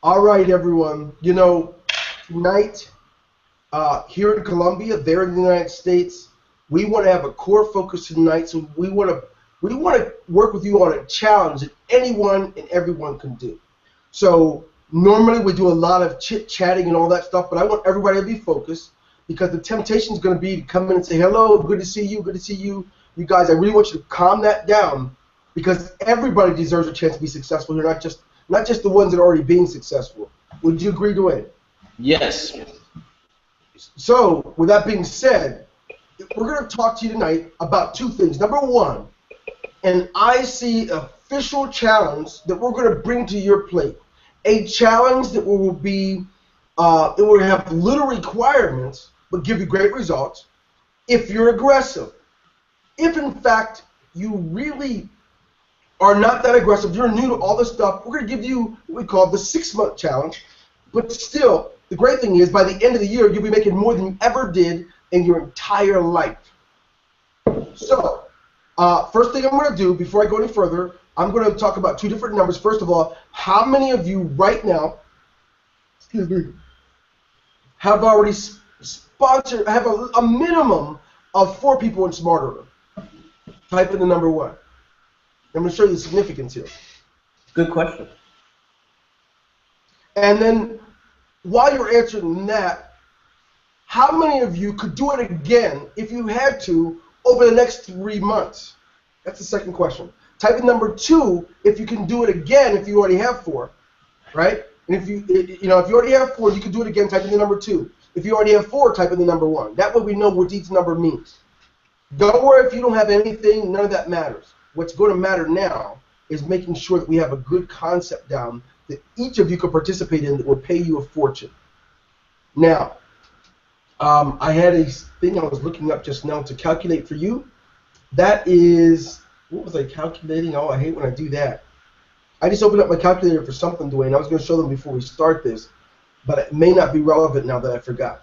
All right, everyone. Tonight, here in Colombia, there in the United States, we want to have a core focus tonight. So we want to work with you on a challenge that anyone and everyone can do. So normally we do a lot of chit chatting and all that stuff, but I want everybody to be focused because the temptation is going to be to come in and say hello, good to see you, good to see you. You guys, I really want you to calm that down because everybody deserves a chance to be successful here, not just the ones that are already being successful. Would you agree, Dwayne? Yes. So, with that being said, we're going to talk to you tonight about two things. Number one, an IC official challenge that we're going to bring to your plate. A challenge that it will have little requirements, but give you great results if you're aggressive. If, in fact, you really are not that aggressive, you're new to all this stuff, we're going to give you what we call the 6-month challenge. But still, the great thing is, by the end of the year, you'll be making more than you ever did in your entire life. So, first thing I'm going to do, before I go any further, I'm going to talk about two different numbers. First of all, how many of you right now, have already sponsored, have a minimum of 4 people in Smart Order? Type in the number 1. I'm going to show you the significance here. Good question. And then, while you're answering that, how many of you could do it again if you had to over the next 3 months? That's the second question. Type in number 2 if you can do it again if you already have 4, right? And if you already have 4, you can do it again. Type in the number 2. If you already have 4, type in the number 1. That way we know what each number means. Don't worry if you don't have anything. None of that matters. What's going to matter now is making sure that we have a good concept down that each of you can participate in that will pay you a fortune. Now, I had a thing I was looking up just now to calculate for you. That is, what was I calculating? Oh, I hate when I do that. I just opened up my calculator for something, Dwayne. I was going to show them before we start this, but it may not be relevant now that I forgot.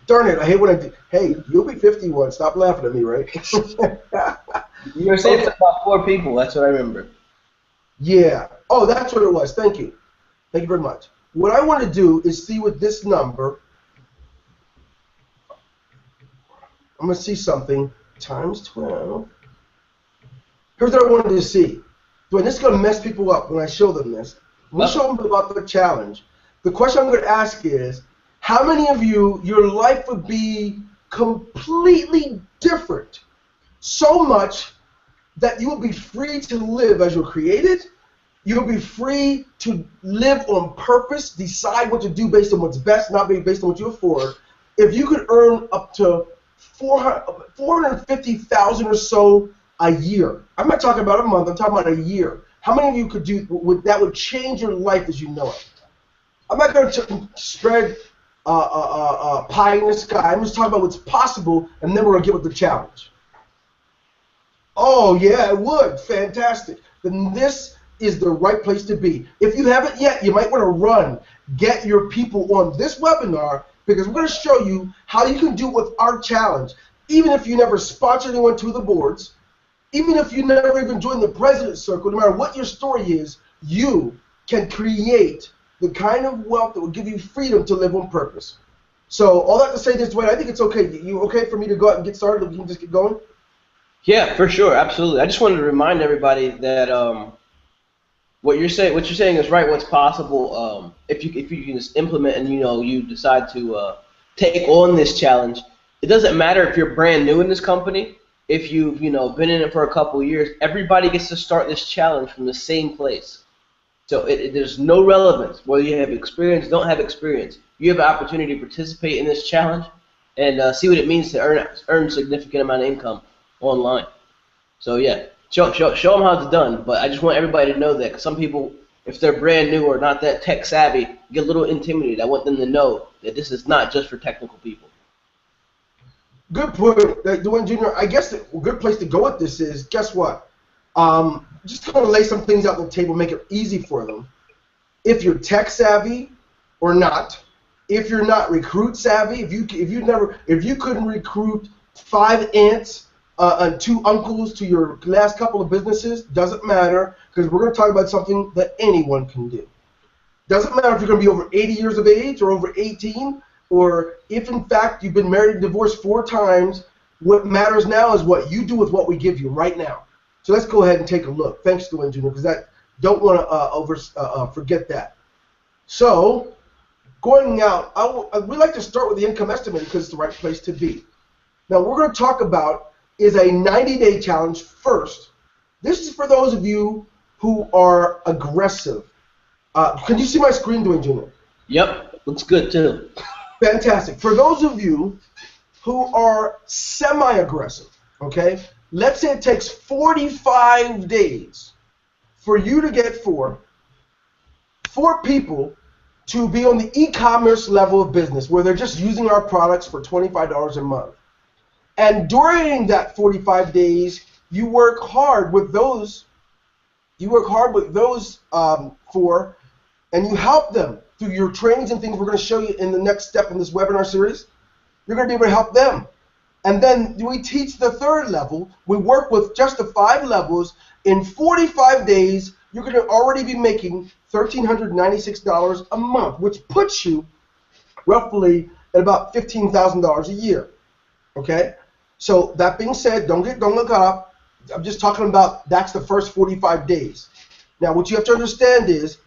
Darn it, I hate when I do. Hey, you'll be 51. Stop laughing at me, right? You were saying something about 4 people. That's what I remember. Yeah. Oh, that's what it was. Thank you. Thank you very much. What I want to do is see what this number, I'm going to see something, times 12. Here's what I wanted to see. Dwayne, this is going to mess people up when I show them this. When we show them about the challenge, the question I'm going to ask is, how many of you, your life would be completely different, so much that you will be free to live as you're created, you'll be free to live on purpose, decide what to do based on what's best, not based on what you afford. If you could earn up to $450,000 or so a year, I'm not talking about a month, I'm talking about a year. How many of you could do that would change your life as you know it? I'm not going to spread pie in the sky. I'm just talking about what's possible, and then we're going to get with the challenge. Oh, yeah, it would. Fantastic. Then this is the right place to be. If you haven't yet, you might want to run. Get your people on this webinar because we're going to show you how you can do it with our challenge. Even if you never sponsor anyone to the boards, even if you never even joined the President's Circle, no matter what your story is, you can create the kind of wealth that will give you freedom to live on purpose. So all that to say this, Dwayne, I think it's okay. You okay for me to go out and get started? We can just get going? Yeah, for sure, absolutely. I just wanted to remind everybody that what you're saying is right. What's possible if you can just implement and you decide to take on this challenge. It doesn't matter if you're brand new in this company. If you've been in it for a couple of years, everybody gets to start this challenge from the same place. So there's no relevance whether you have experience, don't have experience. You have an opportunity to participate in this challenge and see what it means to earn a significant amount of income online. So yeah, show them how it's done. But I just want everybody to know that 'cause some people, if they're brand new or not that tech savvy, get a little intimidated. I want them to know that this is not just for technical people. Good point, Dwayne Jr. I guess a good place to go with this is, guess what? Just going to lay some things out on the table, make it easy for them. If you're tech savvy or not, if you're not recruit savvy, if you couldn't recruit 5 aunts and 2 uncles to your last couple of businesses, doesn't matter because we're going to talk about something that anyone can do. Doesn't matter if you're going to be over 80 years of age or over 18, or if in fact you've been married and divorced 4 times. What matters now is what you do with what we give you right now. So let's go ahead and take a look. Thanks, Dwayne Jr., because I don't want to forget that. So going out, we like to start with the income estimate because it's the right place to be. Now, what we're going to talk about is a 90-day challenge first. This is for those of you who are aggressive. Can you see my screen, Dwayne Jr.? Yep, looks good too. Fantastic. For those of you who are semi-aggressive, okay, let's say it takes 45 days for you to get four people to be on the e-commerce level of business where they're just using our products for $25 a month. And during that 45 days, you work hard with those. Four, and you help them through your trainings and things we're going to show you in the next step in this webinar series. You're going to be able to help them. And then we teach the 3rd level. We work with just the 5 levels. In 45 days, you're going to already be making $1,396 a month, which puts you roughly at about $15,000 a year. Okay? So that being said, don't look up. I'm just talking about that's the first 45 days. Now, what you have to understand is,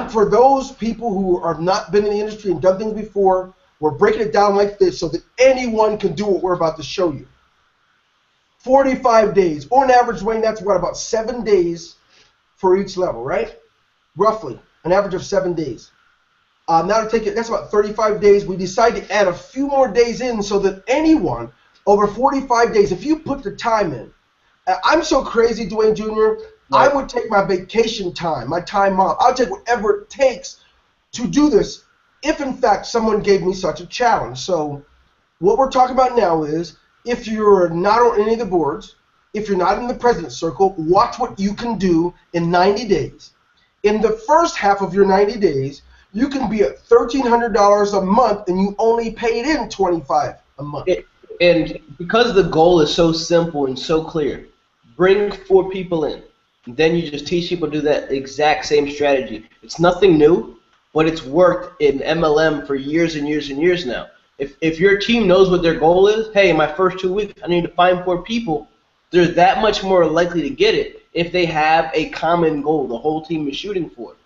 for those people who have not been in the industry and done things before, we're breaking it down like this so that anyone can do what we're about to show you. 45 days. On average, Wayne, that's what, about 7 days for each level, right? Roughly, an average of 7 days. Now to take it, that's about 35 days. We decided to add a few more days in so that anyone over 45 days, if you put the time in, I'm so crazy, Dwayne Jr., I would take my vacation time, my time off. I'll take whatever it takes to do this if, in fact, someone gave me such a challenge. So what we're talking about now is if you're not on any of the boards, if you're not in the President's Circle, watch what you can do in 90 days. In the first half of your 90 days, you can be at $1,300 a month and you only paid in $25 a month. And because the goal is so simple and so clear, bring 4 people in. Then you just teach people to do that exact same strategy. It's nothing new, but it's worked in MLM for years and years and years now. If your team knows what their goal is, hey, in my first 2 weeks, I need to find 4 people, they're that much more likely to get it if they have a common goal the whole team is shooting for.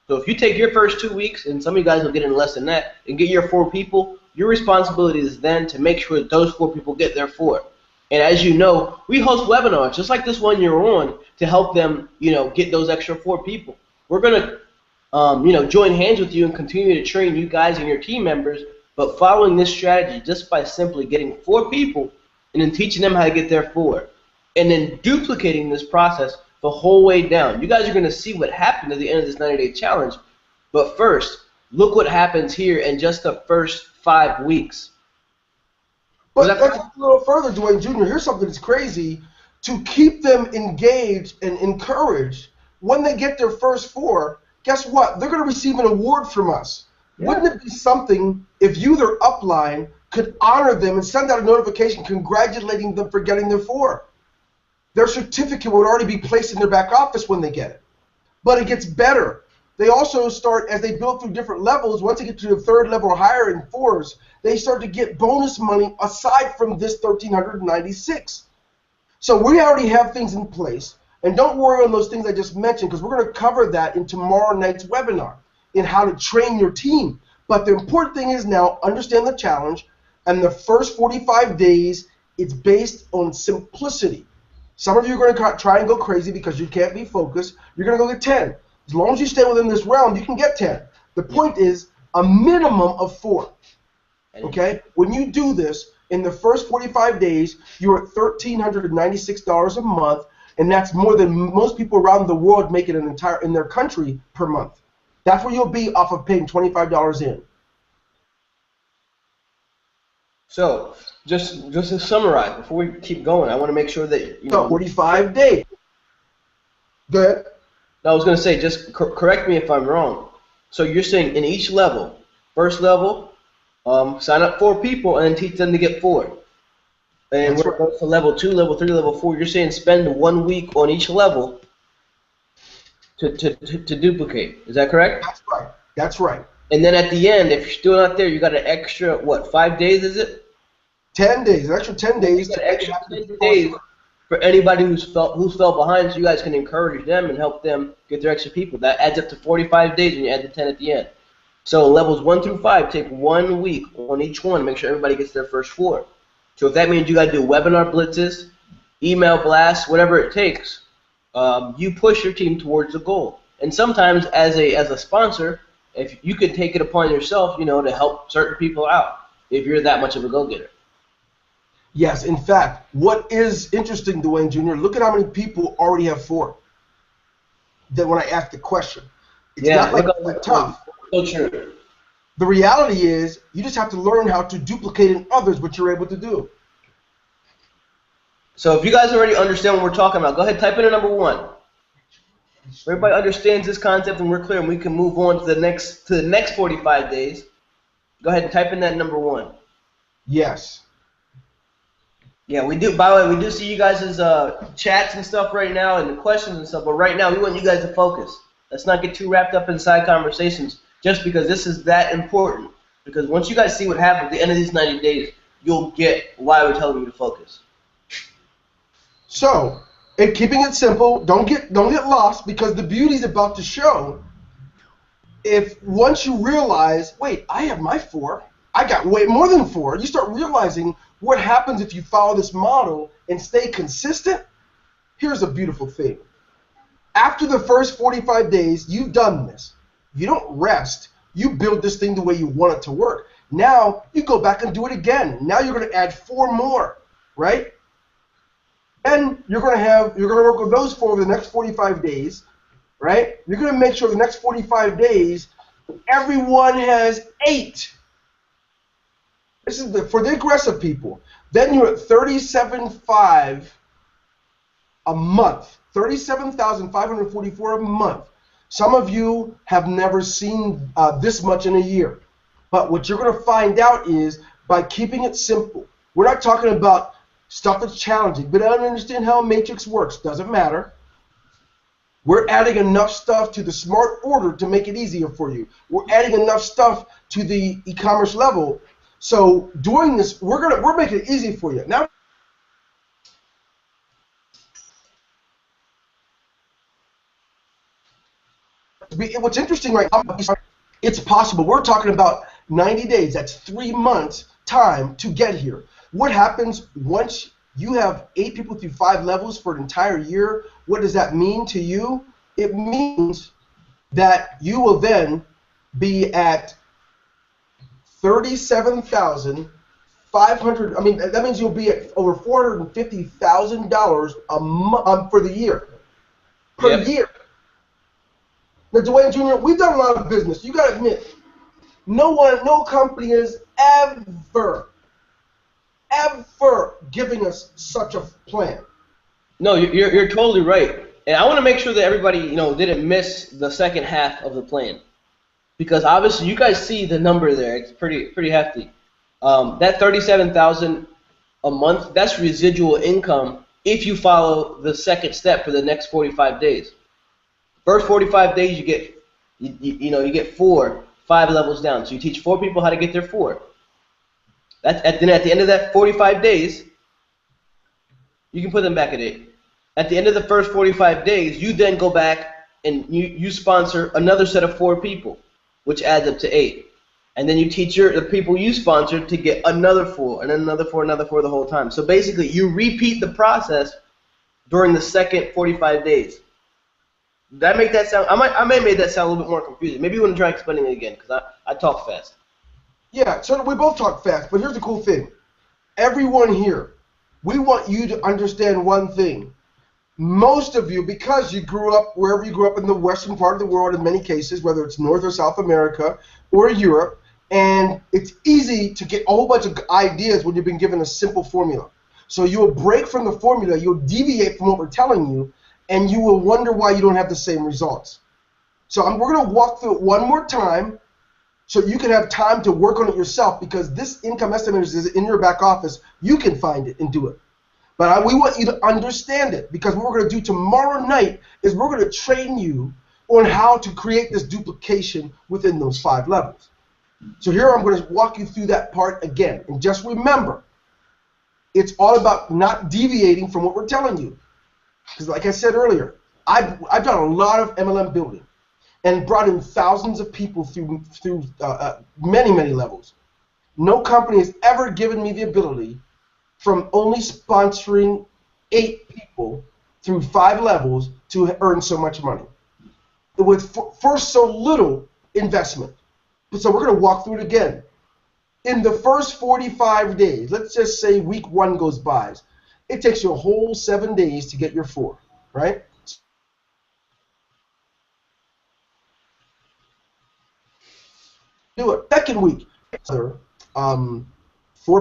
So if you take your first 2 weeks, and some of you guys will get in less than that, and get your 4 people, your responsibility is then to make sure that those 4 people get their 4. And as you know, we host webinars, just like this one you're on, to help them, get those extra 4 people. We're going to, join hands with you and continue to train you guys and your team members, but following this strategy just by simply getting 4 people and then teaching them how to get their 4. And then duplicating this process the whole way down. You guys are going to see what happened at the end of this 90-day challenge. But first, look what happens here in just the first 5 weeks. But let's go a little further, Dwayne Jr. Here's something that's crazy. To keep them engaged and encouraged, when they get their first 4, guess what? They're going to receive an award from us. Yeah. Wouldn't it be something if you, their upline, could honor them and send out a notification congratulating them for getting their 4? Their certificate would already be placed in their back office when they get it. But it gets better. They also start, as they build through different levels, once they get to the 3rd level or higher in 4s, they start to get bonus money aside from this $1,396. So we already have things in place. And don't worry on those things I just mentioned, because we're going to cover that in tomorrow night's webinar in how to train your team. But the important thing is now understand the challenge, and the first 45 days, it's based on simplicity. Some of you are going to try and go crazy because you can't be focused. You're going to go get 10. As long as you stay within this realm, you can get 10. The point is a minimum of 4. Okay? When you do this, in the first 45 days, you're at $1,396 a month, and that's more than most people around the world make it in their country per month. That's where you'll be off of paying $25 in. So, just to summarize, before we keep going, I want to make sure that 45 days. Go ahead. I was going to say, just correct me if I'm wrong. So you're saying in each level, first level, sign up 4 people and then teach them to get 4. And we're going to level 2, level 3, level 4. You're saying spend 1 week on each level to duplicate. Is that correct? That's right. That's right. And then at the end, if you're still not there, you got an extra, what, 5 days, is it? 10 days, an extra 10 days You got to an make it extra happen 10 before days sure. for anybody who's fell behind, so you guys can encourage them and help them get their extra people. That adds up to 45 days when you add the 10 at the end. So levels 1 through 5 take 1 week on each one to make sure everybody gets their first 4. So if that means you got to do webinar blitzes, email blasts, whatever it takes, you push your team towards the goal. And sometimes as a sponsor, if you could take it upon yourself, to help certain people out if you're that much of a go-getter. Yes, in fact, what is interesting, Dwayne Jr., look at how many people already have 4. Then when I ask the question, it's not like it's tough. So true. The reality is you just have to learn how to duplicate in others what you're able to do. So if you guys already understand what we're talking about, go ahead, type in a number 1. Everybody understands this concept and we're clear and we can move on to the next 45 days. Go ahead and type in that number 1. Yes. Yeah, we do. By the way, we do see you guys' chats and stuff right now and the questions and stuff, but right now we want you guys to focus. Let's not get too wrapped up in side conversations just because this is that important. Because once you guys see what happens at the end of these 90 days, you'll get why we're telling you to focus. So, in keeping it simple, don't get lost, because the beauty is about to show. If once you realize, wait, I have my 4, I got way more than 4, you start realizing what happens if you follow this model and stay consistent. Here's a beautiful thing. After the first 45 days, you've done this. You don't rest. You build this thing the way you want it to work. Now you go back and do it again. Now you're going to add 4 more, right? Then you're going to work with those 4 over the next 45 days, right? You're going to make sure the next 45 days everyone has 8. This is for the aggressive people. Then you're at 37.5 a month, 37,544 a month. Some of you have never seen this much in a year. But what you're going to find out is by keeping it simple. We're not talking about stuff that's challenging, but I don't understand how a matrix works. Doesn't matter. We're adding enough stuff to the smart order to make it easier for you. We're adding enough stuff to the e-commerce level. So doing this, we're making it easy for you. Now, what's interesting right now, it's possible. We're talking about 90 days. That's 3 months time to get here. What happens once you have 8 people through 5 levels for an entire year? What does that mean to you? It means that you will then be at 37,500. I mean, that means you'll be at over $450,000 a month for the year. Per year. Now, Dwayne Jr., we've done a lot of business. You got to admit, no company is ever giving us such a plan. No, you're totally right. And I want to make sure that everybody, didn't miss the second half of the plan. Because obviously you guys see the number there. It's pretty hefty. That $37,000 a month, that's residual income if you follow the second step for the next 45 days. First 45 days you get you get 5 levels down. So you teach 4 people how to get their 4. Then at the end of that 45 days, you can put them back at 8. At the end of the first 45 days, you then go back and you sponsor another set of 4 people, which adds up to 8. And then you teach the people you sponsored to get another 4, and then another 4, another 4 the whole time. So basically, you repeat the process during the second 45 days. Did that make that sound? I may have made that sound a little bit more confusing. Maybe you want to try explaining it again, because I talk fast. Yeah, so we both talk fast, but here's the cool thing. Everyone here, we want you to understand one thing. Most of you, because you grew up wherever you grew up in the western part of the world in many cases, whether it's North or South America or Europe, and it's easy to get a whole bunch of ideas when you've been given a simple formula. So you'll break from the formula, you'll deviate from what we're telling you, and you will wonder why you don't have the same results. So we're going to walk through it one more time so you can have time to work on it yourself, because this income estimator is in your back office. You can find it and do it. But we want you to understand it, because what we're going to do tomorrow night is we're going to train you on how to create this duplication within those 5 levels. So here I'm going to walk you through that part again. And just remember, it's all about not deviating from what we're telling you. Because like I said earlier, I've done a lot of MLM building and brought in thousands of people through many, many levels. No company has ever given me the ability from only sponsoring 8 people through 5 levels to earn so much money. With first so little investment. So we're going to walk through it again. In the first 45 days, let's just say week 1 goes by, it takes you a whole 7 days to get your 4, right? Do it. Second week, 4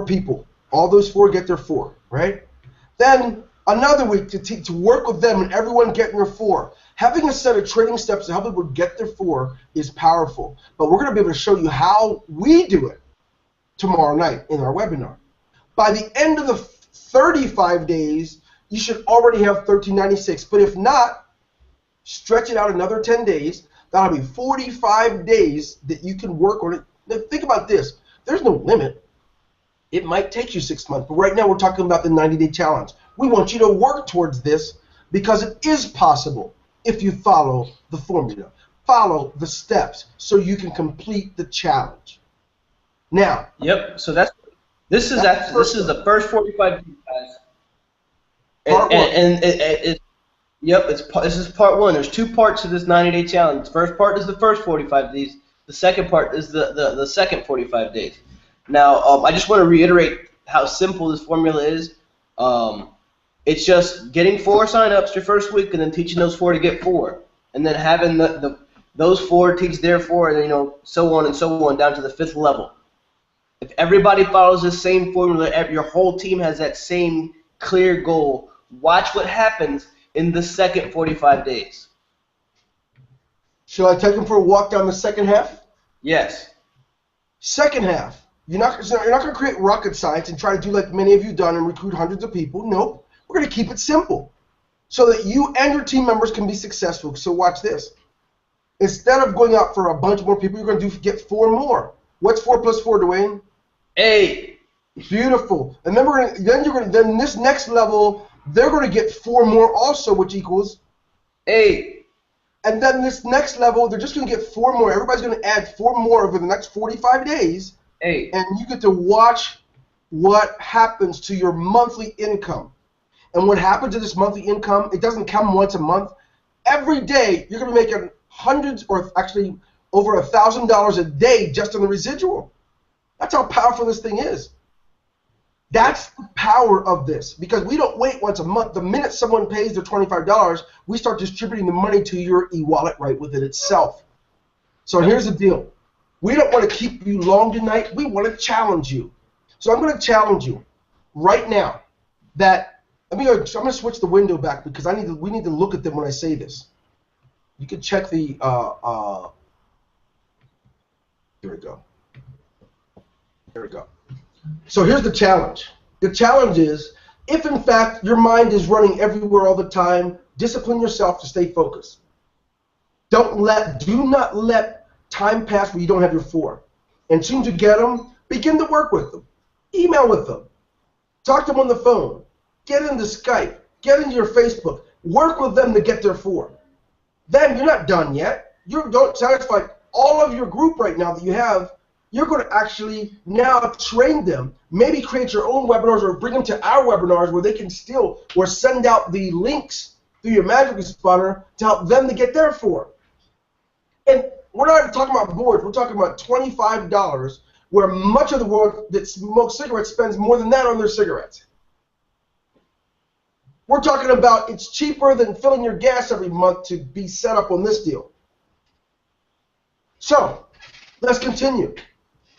people. All those 4 get their 4, right? Then another week to work with them and everyone getting their 4. Having a set of training steps to help people get their 4 is powerful. But we're going to be able to show you how we do it tomorrow night in our webinar. By the end of the 35 days, you should already have 1396. But if not, stretch it out another 10 days. That'll be 45 days that you can work on it. Now, think about this. There's no limit. It might take you 6 months, but right now we're talking about the 90-day challenge. We want you to work towards this because it is possible if you follow the formula, follow the steps, so you can complete the challenge. Now. Yep. So this is the first 45 days, guys. Part 1. This is part 1. There's 2 parts to this 90-day challenge. The first part is the first 45 days. The second part is the second 45 days. Now, I just want to reiterate how simple this formula is. It's just getting 4 sign-ups your first week, and then teaching those 4 to get 4, and then having those 4 teach their 4, and then so on and so on down to the 5th level. If everybody follows the same formula, your whole team has that same clear goal. Watch what happens in the second 45 days. Shall I take them for a walk down the second half? Yes. Second half. You're not going to create rocket science and try to do like many of you done and recruit hundreds of people. Nope. We're going to keep it simple so that you and your team members can be successful. So watch this. Instead of going out for a bunch more people, you're going to get 4 more. What's 4 plus 4, Dwayne? 8. Beautiful. And then this next level, they're going to get 4 more also, which equals 8. And then this next level, they're just going to get 4 more. Everybody's going to add 4 more over the next 45 days. 8. And you get to watch what happens to your monthly income. And what happens to this monthly income, it doesn't come once a month. Every day, you're going to be making hundreds or actually over $1,000 a day just on the residual. That's how powerful this thing is. That's the power of this, because we don't wait once a month. The minute someone pays their $25, we start distributing the money to your e-wallet right within itself. So here's the deal. We don't want to keep you long tonight. We want to challenge you. So I'm going to challenge you right now that I'm going to switch the window back because we need to look at them when I say this. You can check the here we go. There we go. So here's the challenge. The challenge is, if in fact your mind is running everywhere all the time, discipline yourself to stay focused. Do not let time pass where you don't have your 4. And as soon as you get them, begin to work with them. Email with them. Talk to them on the phone. Get into Skype. Get into your Facebook. Work with them to get their 4. Then you're not done yet. You don't satisfy all of your group right now that you have. You're going to actually now train them, maybe create your own webinars or bring them to our webinars where they can or send out the links through your Magic Responder to help them to get their 4. And we're not even talking about boards. We're talking about $25, where much of the world that smokes cigarettes spends more than that on their cigarettes. We're talking about it's cheaper than filling your gas every month to be set up on this deal. So, let's continue.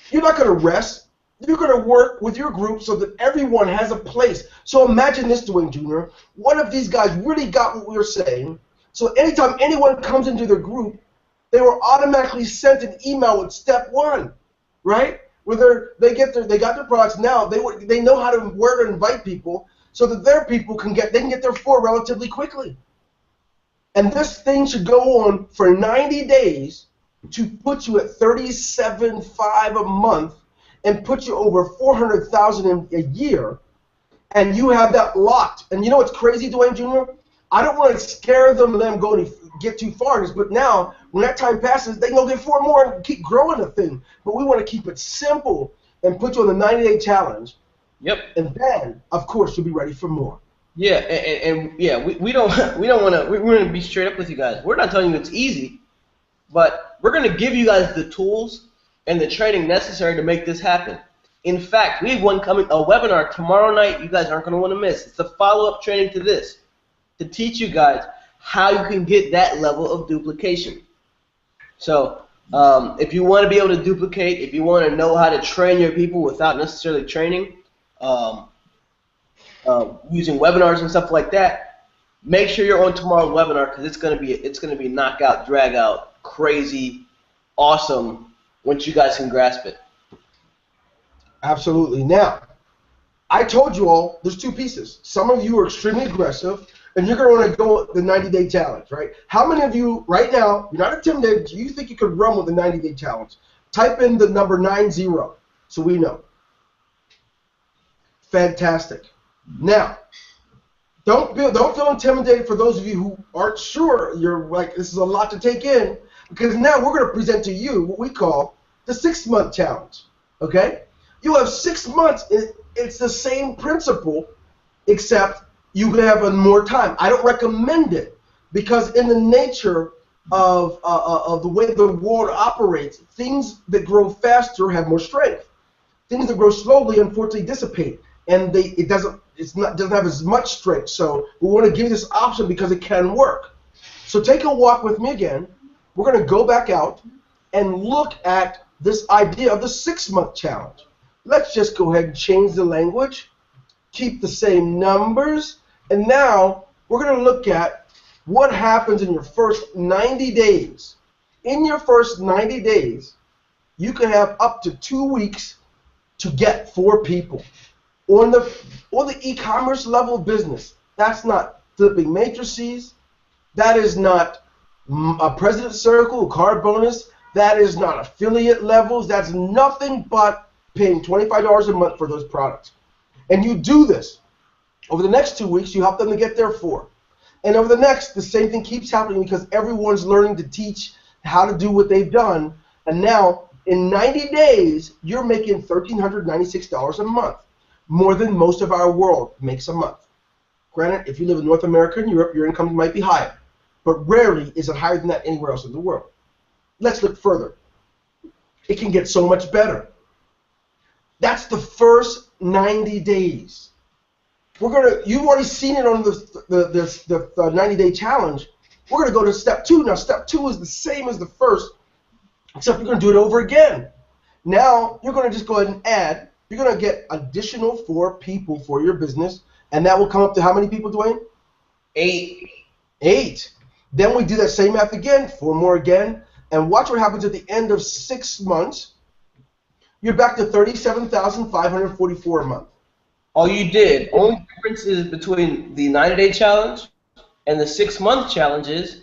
You're not going to rest. You're going to work with your group so that everyone has a place. So imagine this, Dwayne Jr. One of these guys really got what we were saying. So anytime anyone comes into their group, they were automatically sent an email with step 1, right? Where they got their products now. They know where to invite people so that their people can get their 4 relatively quickly. And this thing should go on for 90 days to put you at 37.5 a month and put you over 400,000 a year, and you have that locked. And you know what's crazy, Dwayne Jr.? I don't want to scare them and let them go and get too far, but now when that time passes, they can go get 4 more and keep growing the thing. But we want to keep it simple and put you on the 90-day challenge. Yep. And then, of course, you'll be ready for more. Yeah, and yeah, we don't want to. We're going to be straight up with you guys. We're not telling you it's easy, but we're going to give you guys the tools and the training necessary to make this happen. In fact, we have one coming, a webinar tomorrow night. You guys aren't going to want to miss. It's a follow-up training to this, to teach you guys how you can get that level of duplication. So if you want to be able to duplicate, if you want to know how to train your people without necessarily training, using webinars and stuff like that, make sure you're on tomorrow's webinar, because it's going to be knockout, drag out, crazy, awesome once you guys can grasp it. Absolutely. Now, I told you all there's 2 pieces. Some of you are extremely aggressive, and you're going to want to go with the 90-day challenge, right? How many of you right now, you're not intimidated, do you think you could run with the 90-day challenge? Type in the number 90 so we know. Fantastic. Now, don't feel intimidated for those of you who aren't sure. You're like, this is a lot to take in, because now we're going to present to you what we call the 6-month challenge, okay? You have 6 months. It's the same principle, except you have more time. I don't recommend it, because in the nature of the way the world operates, things that grow faster have more strength. Things that grow slowly, unfortunately, dissipate, and it doesn't have as much strength. So we want to give you this option because it can work. So take a walk with me again. We're going to go back out and look at this idea of the 6-month challenge. Let's just go ahead and change the language, keep the same numbers, and now we're going to look at what happens in your first 90 days. In your first 90 days, you can have up to 2 weeks to get 4 people. On the e-commerce level of business, that's not flipping matrices, that is not a president circle, card bonus, that is not affiliate levels, that's nothing but paying $25 a month for those products. And you do this. Over the next 2 weeks, you help them to get their 4. And over the next, the same thing keeps happening, because everyone's learning to teach how to do what they've done. And now, in 90 days, you're making $1,396 a month, more than most of our world makes a month. Granted, if you live in North America and Europe, your income might be higher, but rarely is it higher than that anywhere else in the world. Let's look further. It can get so much better. That's the first 90 days. You've already seen it on the 90-day challenge. We're going to go to step 2. Now, step 2 is the same as the first, except you're going to do it over again. Now, you're going to just go ahead and add. You're going to get additional 4 people for your business, and that will come up to how many people, Dwayne? 8. Then we do that same math again, 4 more again, and watch what happens at the end of 6 months. You're back to $37,544 a month. All you did. Only difference is between the 90-day challenge and the 6-month challenge is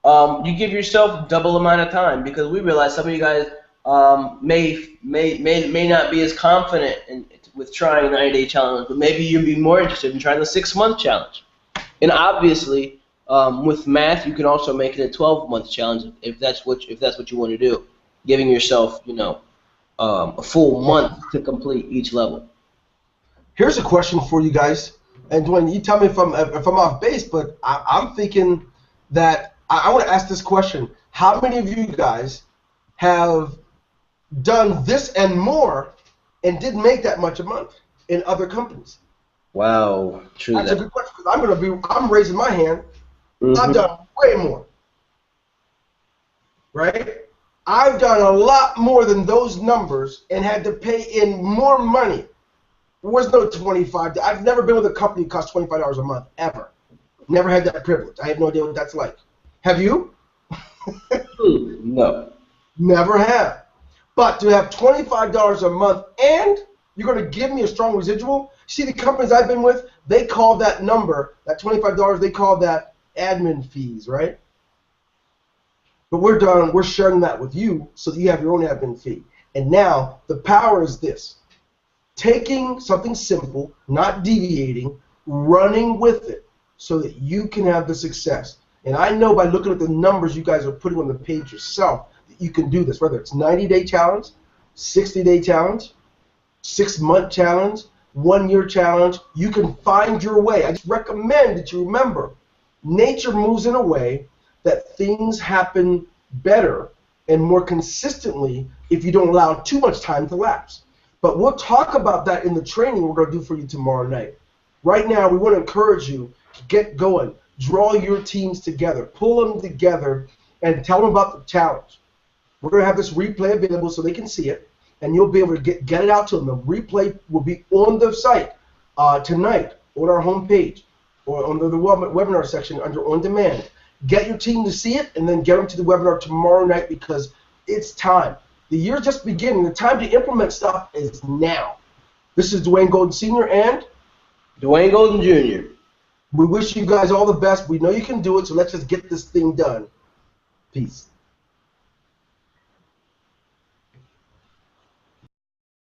you give yourself double amount of time, because we realize some of you guys may not be as confident with trying a 90-day challenge, but maybe you'd be more interested in trying the 6-month challenge. And obviously, with math, you can also make it a 12-month challenge if that's what you want to do, giving yourself, a full month to complete each level. Here's a question for you guys, and Dwayne, you tell me if I'm off base, but I'm thinking that I want to ask this question: how many of you guys have done this and more and didn't make that much a month in other companies? Wow, true. That's a good question, because I'm raising my hand. Mm-hmm. I've done way more, right? I've done a lot more than those numbers and had to pay in more money. There was no $25. I've never been with a company that costs $25 a month, ever. Never had that privilege. I have no idea what that's like. Have you? No. Never have. But to have $25 a month and you're going to give me a strong residual, see, the companies I've been with, they call that number, that $25, they call that admin fees, right? But we're done. We're sharing that with you so that you have your own admin fee. And now the power is this. Taking something simple, not deviating, running with it so that you can have the success. And I know by looking at the numbers you guys are putting on the page yourself that you can do this, whether it's 90-day challenge, 60-day challenge, 6-month challenge, 1-year challenge. You can find your way. I just recommend that you remember nature moves in a way that things happen better and more consistently if you don't allow too much time to lapse. But we'll talk about that in the training we're going to do for you tomorrow night. Right now, we want to encourage you to get going. Draw your teams together. Pull them together and tell them about the challenge. We're going to have this replay available so they can see it, and you'll be able to get it out to them. The replay will be on the site tonight on our homepage or under the webinar section under On Demand. Get your team to see it, and then get them to the webinar tomorrow night because it's time. The year's just beginning. The time to implement stuff is now. This is Dwayne Golden Sr. and Dwayne Golden Jr. We wish you guys all the best. We know you can do it, so let's just get this thing done. Peace.